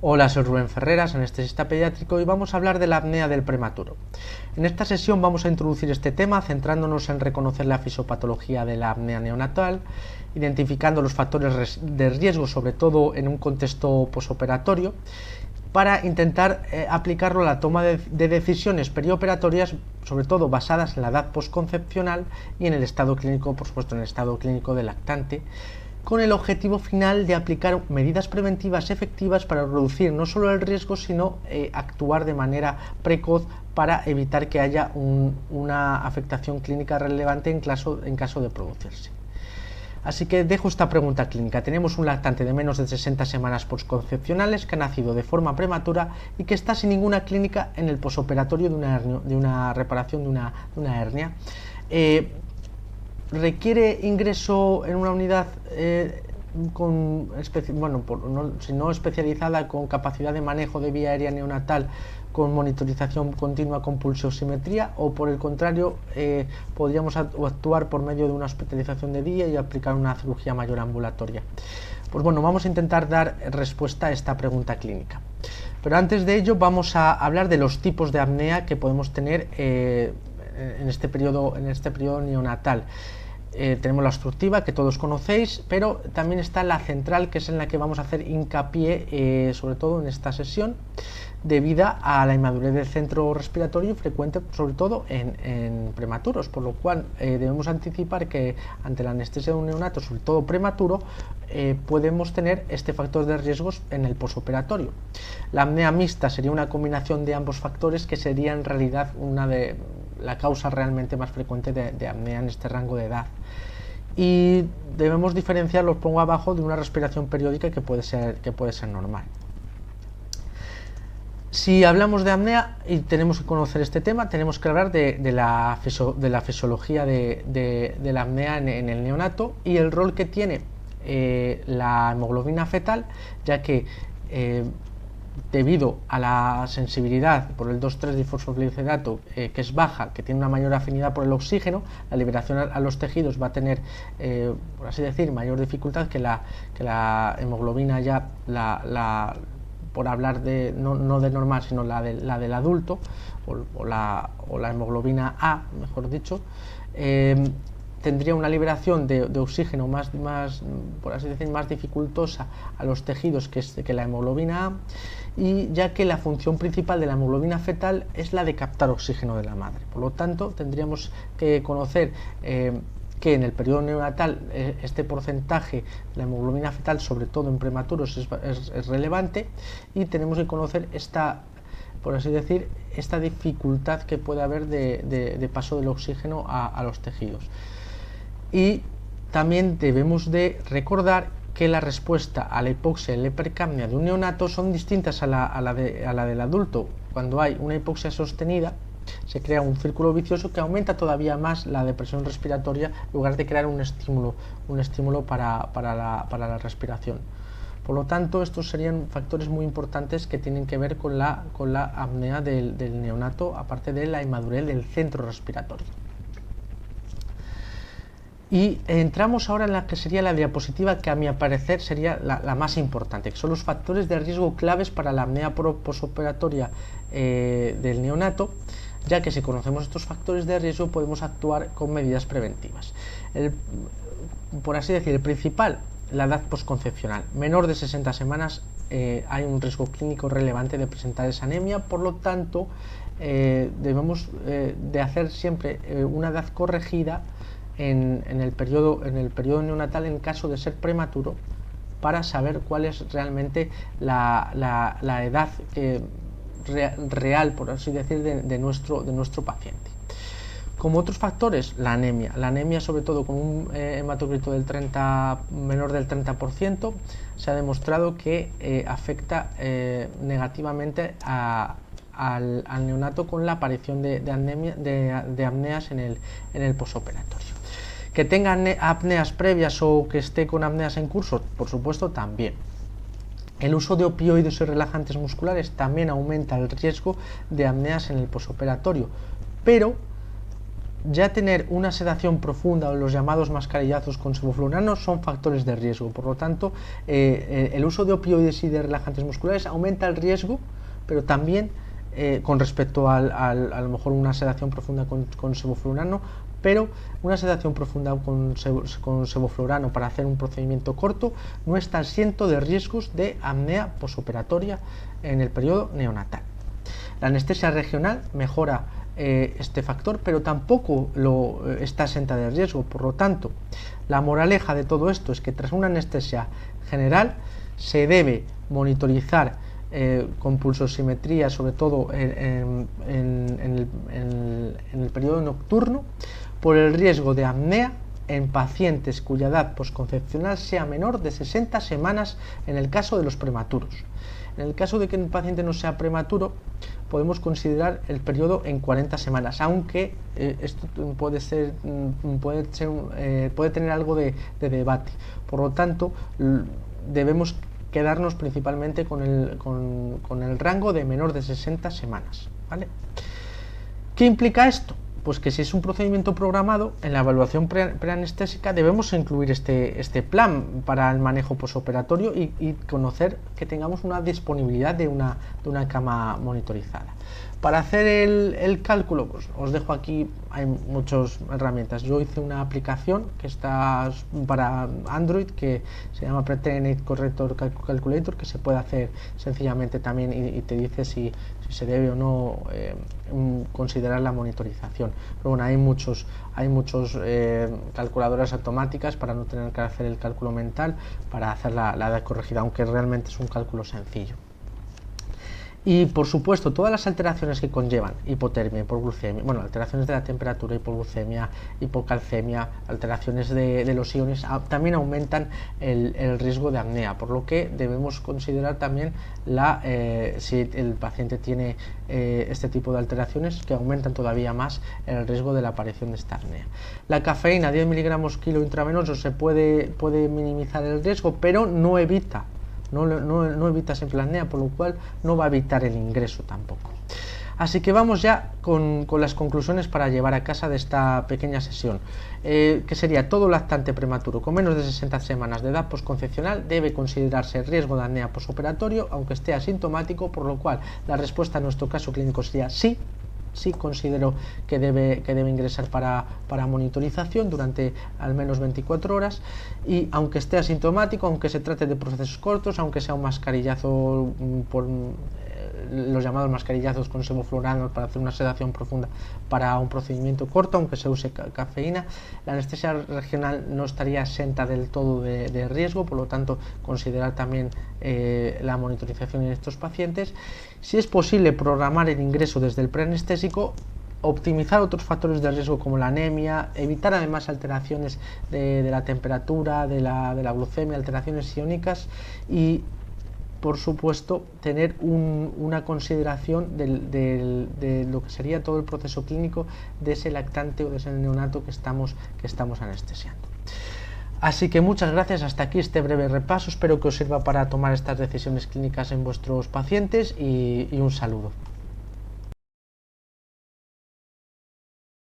Hola, soy Rubén Ferreras, anestesista pediátrico, y vamos a hablar de la apnea del prematuro. En esta sesión vamos a introducir este tema centrándonos en reconocer la fisiopatología de la apnea neonatal, identificando los factores de riesgo, sobre todo en un contexto posoperatorio, para intentar aplicarlo a la toma de decisiones perioperatorias, sobre todo basadas en la edad posconcepcional y en el estado clínico, por supuesto, en el estado clínico del lactante, con el objetivo final de aplicar medidas preventivas efectivas para reducir no solo el riesgo, sino actuar de manera precoz para evitar que haya una afectación clínica relevante en caso de producirse. Así que dejo esta pregunta clínica. Tenemos un lactante de menos de 60 semanas postconcepcionales que ha nacido de forma prematura y que está sin ninguna clínica en el posoperatorio de una reparación de una hernia. Requiere ingreso en una unidad si no especializada, con capacidad de manejo de vía aérea neonatal, con monitorización continua con pulsiosimetría, o por el contrario podríamos actuar por medio de una hospitalización de día y aplicar una cirugía mayor ambulatoria. Pues bueno, vamos a intentar dar respuesta a esta pregunta clínica. Pero antes de ello vamos a hablar de los tipos de apnea que podemos tener en este periodo neonatal. Tenemos la obstructiva, que todos conocéis, pero también está la central, que es en la que vamos a hacer hincapié sobre todo en esta sesión, debido a la inmadurez del centro respiratorio frecuente, sobre todo en prematuros, por lo cual debemos anticipar que ante la anestesia de un neonato, sobre todo prematuro, podemos tener este factor de riesgos en el posoperatorio. La apnea mixta sería una combinación de ambos factores, que sería en realidad la causa realmente más frecuente de apnea en este rango de edad. Y debemos diferenciar, los pongo abajo, de una respiración periódica que puede ser normal. Si hablamos de apnea y tenemos que conocer este tema, tenemos que hablar de la fisiología de la apnea en el neonato y el rol que tiene la hemoglobina fetal, ya que debido a la sensibilidad por el 2,3-difosfoglicerato, que es baja, que tiene una mayor afinidad por el oxígeno, la liberación a los tejidos va a tener, por así decir, mayor dificultad que la hemoglobina ya, por hablar de no de normal, sino la del adulto, o la hemoglobina A, mejor dicho. Tendría una liberación de oxígeno por así decir, más dificultosa a los tejidos que la hemoglobina A, y ya que la función principal de la hemoglobina fetal es la de captar oxígeno de la madre. Por lo tanto, tendríamos que conocer que en el periodo neonatal este porcentaje de la hemoglobina fetal, sobre todo en prematuros, es relevante, y tenemos que conocer por así decir, esta dificultad que puede haber de paso del oxígeno a los tejidos. Y también debemos de recordar que la respuesta a la hipoxia y la hipercapnia de un neonato son distintas a la del adulto. Cuando hay una hipoxia sostenida, se crea un círculo vicioso que aumenta todavía más la depresión respiratoria, en lugar de crear un estímulo para la respiración. Por lo tanto, estos serían factores muy importantes que tienen que ver con la apnea del neonato, aparte de la inmadurez del centro respiratorio. Y entramos ahora en la que sería la diapositiva que, a mi parecer, sería la más importante, que son los factores de riesgo claves para la apnea posoperatoria del neonato, ya que si conocemos estos factores de riesgo podemos actuar con medidas preventivas. Por así decir, el principal, la edad posconcepcional. Menor de 60 semanas hay un riesgo clínico relevante de presentar esa anemia, por lo tanto debemos de hacer siempre una edad corregida en el periodo neonatal en caso de ser prematuro, para saber cuál es realmente la edad real, por así decir, de nuestro paciente. Como otros factores, la anemia sobre todo con un hematocrito menor del 30%, se ha demostrado que afecta negativamente al neonato, con la aparición de apneas en el posoperatorio. Que tenga apneas previas o que esté con apneas en curso, por supuesto, también. El uso de opioides y relajantes musculares también aumenta el riesgo de apneas en el posoperatorio, pero ya tener una sedación profunda o los llamados mascarillazos con sevoflurano son factores de riesgo. Por lo tanto, el uso de opioides y de relajantes musculares aumenta el riesgo, pero también con respecto a lo mejor una sedación profunda con sevoflurano, pero una sedación profunda con sevoflurano para hacer un procedimiento corto no está exento de riesgos de apnea posoperatoria en el periodo neonatal. La anestesia regional mejora este factor, pero tampoco está exenta de riesgo. Por lo tanto, la moraleja de todo esto es que tras una anestesia general se debe monitorizar con pulsosimetría, sobre todo en el periodo nocturno, por el riesgo de apnea en pacientes cuya edad posconcepcional sea menor de 60 semanas en el caso de los prematuros. En el caso de que el paciente no sea prematuro, podemos considerar el periodo en 40 semanas, aunque esto puede tener algo de debate. Por lo tanto, debemos quedarnos principalmente con el rango de menor de 60 semanas, ¿vale? ¿Qué implica esto? Pues que si es un procedimiento programado, en la evaluación preanestésica debemos incluir este plan para el manejo posoperatorio y conocer que tengamos una disponibilidad de una cama monitorizada. Para hacer el cálculo, pues os dejo aquí, hay muchas herramientas. Yo hice una aplicación que está para Android que se llama Pretrained Corrector Calculator, que se puede hacer sencillamente también y te dice si se debe o no considerar la monitorización. Pero bueno, hay muchos calculadoras automáticas para no tener que hacer el cálculo mental para hacer la edad corregida, aunque realmente es un cálculo sencillo. Y por supuesto, todas las alteraciones que conllevan hipotermia, hipoglucemia, bueno, alteraciones de la temperatura, hipoglucemia, hipocalcemia, alteraciones de los iones, también aumentan el riesgo de apnea, por lo que debemos considerar también si el paciente tiene este tipo de alteraciones que aumentan todavía más el riesgo de la aparición de esta apnea. La cafeína, 10 miligramos kilo intravenoso, se puede minimizar el riesgo, pero no evita siempre la apnea, por lo cual no va a evitar el ingreso tampoco. Así que vamos ya con las conclusiones para llevar a casa de esta pequeña sesión, que sería: todo lactante prematuro con menos de 60 semanas de edad posconcepcional debe considerarse riesgo de apnea posoperatorio, aunque esté asintomático, por lo cual la respuesta en nuestro caso clínico sería sí. Sí considero que debe ingresar para monitorización durante al menos 24 horas, y aunque esté asintomático, aunque se trate de procesos cortos, aunque sea un mascarillazo por los llamados mascarillazos con sevoflurano para hacer una sedación profunda para un procedimiento corto, aunque se use cafeína, la anestesia regional no estaría exenta del todo de riesgo, por lo tanto considerar también la monitorización en estos pacientes. Si es posible, programar el ingreso desde el preanestésico, optimizar otros factores de riesgo como la anemia, evitar además alteraciones de la temperatura, de la glucemia, alteraciones iónicas, y por supuesto tener una consideración de lo que sería todo el proceso clínico de ese lactante o de ese neonato que estamos anestesiando. Así que muchas gracias, hasta aquí este breve repaso, espero que os sirva para tomar estas decisiones clínicas en vuestros pacientes y un saludo.